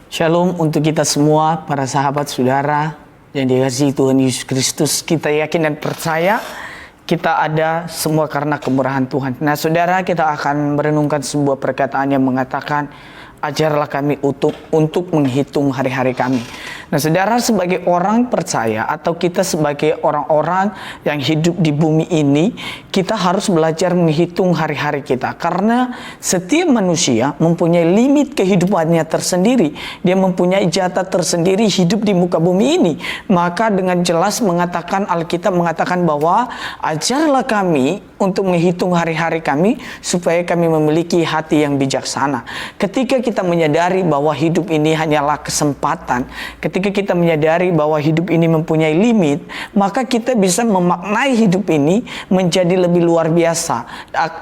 Shalom untuk kita semua, para sahabat saudara yang dikasihi Tuhan Yesus Kristus. Kita yakin dan percaya kita ada semua karena kemurahan Tuhan. Nah saudara, kita akan merenungkan sebuah perkataan yang mengatakan, ajarlah kami untuk menghitung hari-hari kami. Nah saudara, sebagai orang percaya atau kita sebagai orang-orang yang hidup di bumi ini, kita harus belajar menghitung hari-hari kita. Karena setiap manusia mempunyai limit kehidupannya tersendiri. Dia mempunyai jatah tersendiri hidup di muka bumi ini. Maka dengan jelas mengatakan, Alkitab mengatakan bahwa ajarlah kami untuk menghitung hari-hari kami supaya kami memiliki hati yang bijaksana. Ketika kita menyadari bahwa hidup ini hanyalah kesempatan, ketika kita menyadari bahwa hidup ini mempunyai limit, maka kita bisa memaknai hidup ini menjadi lebih luar biasa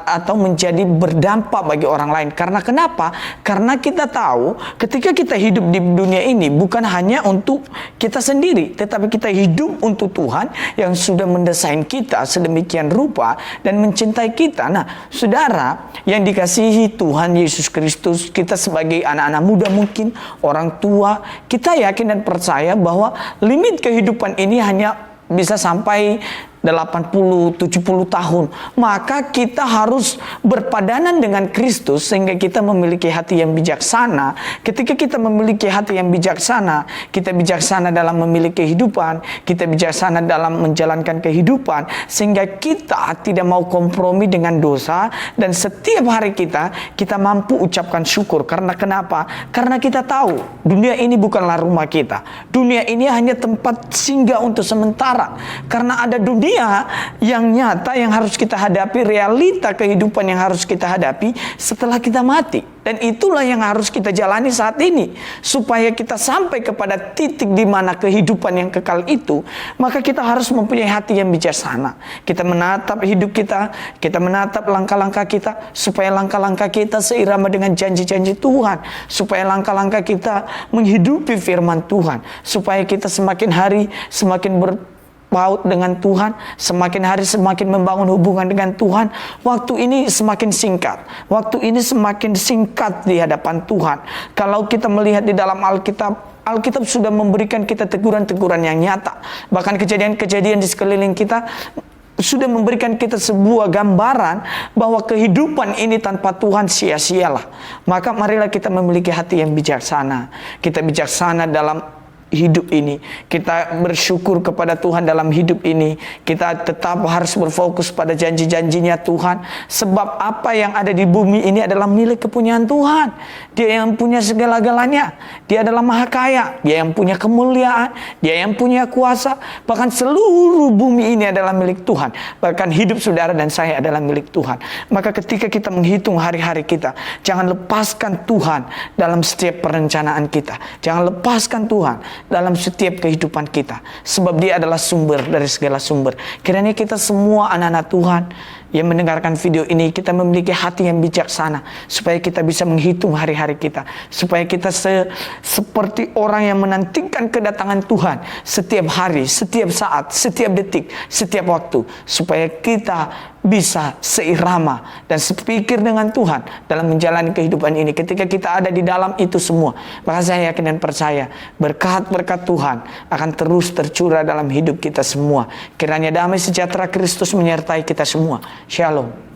atau menjadi berdampak bagi orang lain. Karena kenapa? Karena kita tahu ketika kita hidup di dunia ini bukan hanya untuk kita sendiri, tetapi kita hidup untuk Tuhan yang sudah mendesain kita sedemikian rupa dan mencintai kita. Nah, saudara yang dikasihi Tuhan Yesus Kristus, kita sebagai anak-anak muda, mungkin orang tua, kita yakin dan percaya bahwa limit kehidupan ini hanya bisa sampai 80-70 tahun. Maka kita harus berpadanan dengan Kristus sehingga kita memiliki hati yang bijaksana. Ketika kita memiliki hati yang bijaksana, kita bijaksana dalam memiliki kehidupan, kita bijaksana dalam menjalankan kehidupan, sehingga kita tidak mau kompromi dengan dosa, dan setiap hari kita mampu ucapkan syukur. Karena kenapa? Karena kita tahu dunia ini bukanlah rumah kita. Dunia ini hanya tempat singgah untuk sementara. Karena ada dunia yang nyata yang harus kita hadapi, realita kehidupan yang harus kita hadapi setelah kita mati. Dan itulah yang harus kita jalani saat ini. Supaya kita sampai kepada titik di mana kehidupan yang kekal itu, maka kita harus mempunyai hati yang bijaksana. Kita menatap hidup kita menatap langkah-langkah kita, supaya langkah-langkah kita seirama dengan janji-janji Tuhan. Supaya langkah-langkah kita menghidupi firman Tuhan. Supaya kita semakin hari semakin berpaut dengan Tuhan, semakin hari semakin membangun hubungan dengan Tuhan. Waktu ini semakin singkat. Waktu ini semakin singkat di hadapan Tuhan. Kalau kita melihat di dalam Alkitab sudah memberikan kita teguran-teguran yang nyata. Bahkan kejadian-kejadian di sekeliling kita sudah memberikan kita sebuah gambaran bahwa kehidupan ini tanpa Tuhan sia-sialah. Maka marilah kita memiliki hati yang bijaksana. Kita bijaksana dalam hidup ini, kita bersyukur kepada Tuhan dalam hidup ini. Kita tetap harus berfokus pada janji-janjinya Tuhan. Sebab apa yang ada di bumi ini adalah milik kepunyaan Tuhan. Dia yang punya segala-galanya. Dia adalah maha kaya. Dia yang punya kemuliaan. Dia yang punya kuasa. Bahkan seluruh bumi ini adalah milik Tuhan. Bahkan hidup saudara dan saya adalah milik Tuhan. Maka ketika kita menghitung hari-hari kita, jangan lepaskan Tuhan dalam setiap perencanaan kita. Jangan lepaskan Tuhan dalam setiap kehidupan kita, sebab Dia adalah sumber dari segala sumber. Kiranya kita semua anak-anak Tuhan yang mendengarkan video ini, kita memiliki hati yang bijaksana, supaya kita bisa menghitung hari-hari kita, supaya kita seperti orang yang menantikan kedatangan Tuhan setiap hari, setiap saat, setiap detik, setiap waktu, supaya kita bisa seirama dan sepikir dengan Tuhan dalam menjalani kehidupan ini. Ketika kita ada di dalam itu semua, maka saya yakin dan percaya berkat-berkat Tuhan akan terus tercurah dalam hidup kita semua. Kiranya damai sejahtera Kristus menyertai kita semua. Shalom.